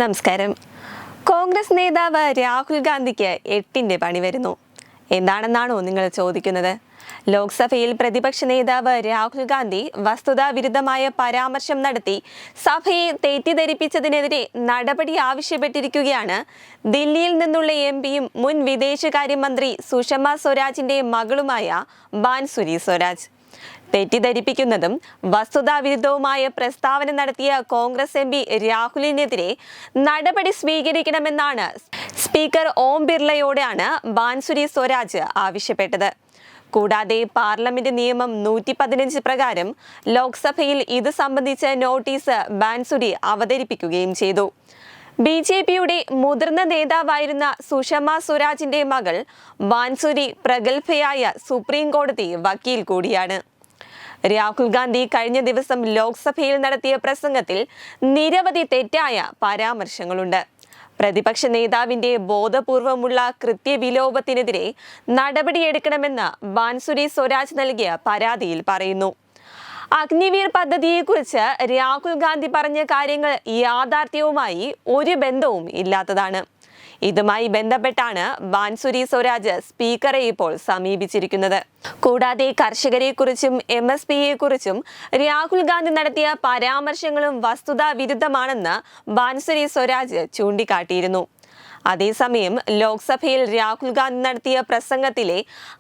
നമസ്കാരം. കോൺഗ്രസ് നേതാവ് രാഹുൽ ഗാന്ധിക്ക് 8ന്റെ പണി വരുന്നു. എന്താണെന്നാണോ നിങ്ങൾ ചോദിക്കുന്നത്? ലോക്സഭയിൽ പ്രതിപക്ഷ നേതാവ് രാഹുൽ ഗാന്ധി വസ്തുതാവിരുദ്ധമായ പരാമർശം നടത്തി സഭയെ തെറ്റിദ്ധരിപ്പിച്ചതിനെതിരെ നടപടി ആവശ്യപ്പെട്ടിരിക്കുകയാണ് ദില്ലിയിൽ നിന്നുള്ള എംപിയും മുൻ വിദേശകാര്യമന്ത്രി സുഷമ സ്വരാജിന്റെ മകളുമായ ബാൻസുരി സ്വരാജ്. തെറ്റിദ്ധരിപ്പിക്കുന്നതും വസ്തുതാവിരുദ്ധവുമായ പ്രസ്താവന നടത്തിയ കോൺഗ്രസ് എംപി രാഹുലിനെതിരെ നടപടി സ്വീകരിക്കണമെന്നാണ് സ്പീക്കർ ഓം ബിർളയോടാണ് ബാൻസുരി സ്വരാജ് ആവശ്യപ്പെട്ടത്. കൂടാതെ പാർലമെന്റ് നിയമം 115 പ്രകാരം ലോക്സഭയിൽ ഇത് സംബന്ധിച്ച നോട്ടീസ് ബാൻസുരി അവതരിപ്പിക്കുകയും ചെയ്തു. BJPയുടെ മുതിർന്ന നേതാവായിരുന്ന സുഷമ സ്വരാജിന്റെ മകൾ ബാൻസുരി പ്രഗത്ഭയായ സുപ്രീം കോടതി വക്കീൽ കൂടിയാണ്. രാഹുൽ ഗാന്ധി കഴിഞ്ഞ ദിവസം ലോക്സഭയിൽ നടത്തിയ പ്രസംഗത്തിൽ നിരവധി തെറ്റായ പരാമർശങ്ങളുണ്ട്. പ്രതിപക്ഷ നേതാവിന്റെ ബോധപൂർവമുള്ള കൃത്യവിലോപത്തിനെതിരെ നടപടിയെടുക്കണമെന്ന് ബാൻസുരി സ്വരാജ് നൽകിയ പരാതിയിൽ പറയുന്നു. അഗ്നിവീർ പദ്ധതിയെക്കുറിച്ച് രാഹുൽ ഗാന്ധി പറഞ്ഞ കാര്യങ്ങൾ യാഥാർത്ഥ്യവുമായി ഒരു ബന്ധവും ഇല്ലാത്തതാണ്. ഇതുമായി ബന്ധപ്പെട്ടാണ് ബാൻസുരി സ്വരാജ് സ്പീക്കറെ ഇപ്പോൾ സമീപിച്ചിരിക്കുന്നത്. കൂടാതെ കർഷകരെക്കുറിച്ചും MSPയെക്കുറിച്ചും രാഹുൽ ഗാന്ധി നടത്തിയ പരാമർശങ്ങളും വസ്തുതാ വിരുദ്ധമാണെന്ന് ബാൻസുരി സ്വരാജ് ചൂണ്ടിക്കാട്ടിയിരുന്നു. അതേസമയം ലോക്സഭയിൽ രാഹുൽ ഗാന്ധി നടത്തിയ പ്രസംഗത്തിലെ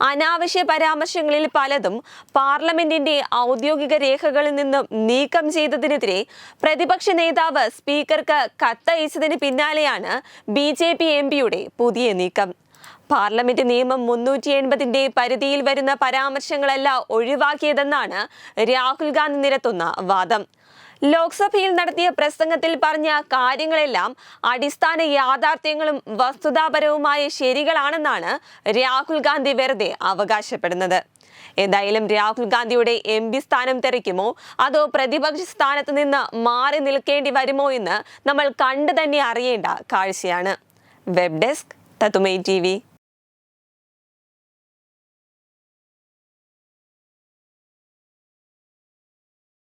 അനാവശ്യ പരാമർശങ്ങളിൽ പലതും പാർലമെന്റിന്റെ ഔദ്യോഗിക രേഖകളിൽ നിന്നും നീക്കം ചെയ്തതിനെതിരെ പ്രതിപക്ഷ നേതാവ് സ്പീക്കർക്ക് കത്തയച്ചതിന് പിന്നാലെയാണ് BJP എംപിയുടെ പുതിയ നീക്കം. പാർലമെന്റ് നിയമം 380ന്റെ പരിധിയിൽ വരുന്ന പരാമർശങ്ങളല്ല ഒഴിവാക്കിയതെന്നാണ് രാഹുൽ ഗാന്ധി നിരത്തുന്ന വാദം. ലോക്സഭയിൽ നടത്തിയ പ്രസംഗത്തിൽ പറഞ്ഞ കാര്യങ്ങളെല്ലാം അടിസ്ഥാന യാഥാർത്ഥ്യങ്ങളും വസ്തുതാപരവുമായ ശരികളാണെന്നാണ് രാഹുൽ ഗാന്ധി വെറുതെ അവകാശപ്പെടുന്നത്. എന്തായാലും രാഹുൽ ഗാന്ധിയുടെ MP സ്ഥാനം തെറിക്കുമോ അതോ പ്രതിപക്ഷ സ്ഥാനത്ത് നിന്ന് മാറി നിൽക്കേണ്ടി വരുമോ എന്ന് നമ്മൾ കണ്ടു തന്നെ അറിയേണ്ട കാഴ്ചയാണ്. വെബ് ഡെസ്ക് തത്തുമൈ TV.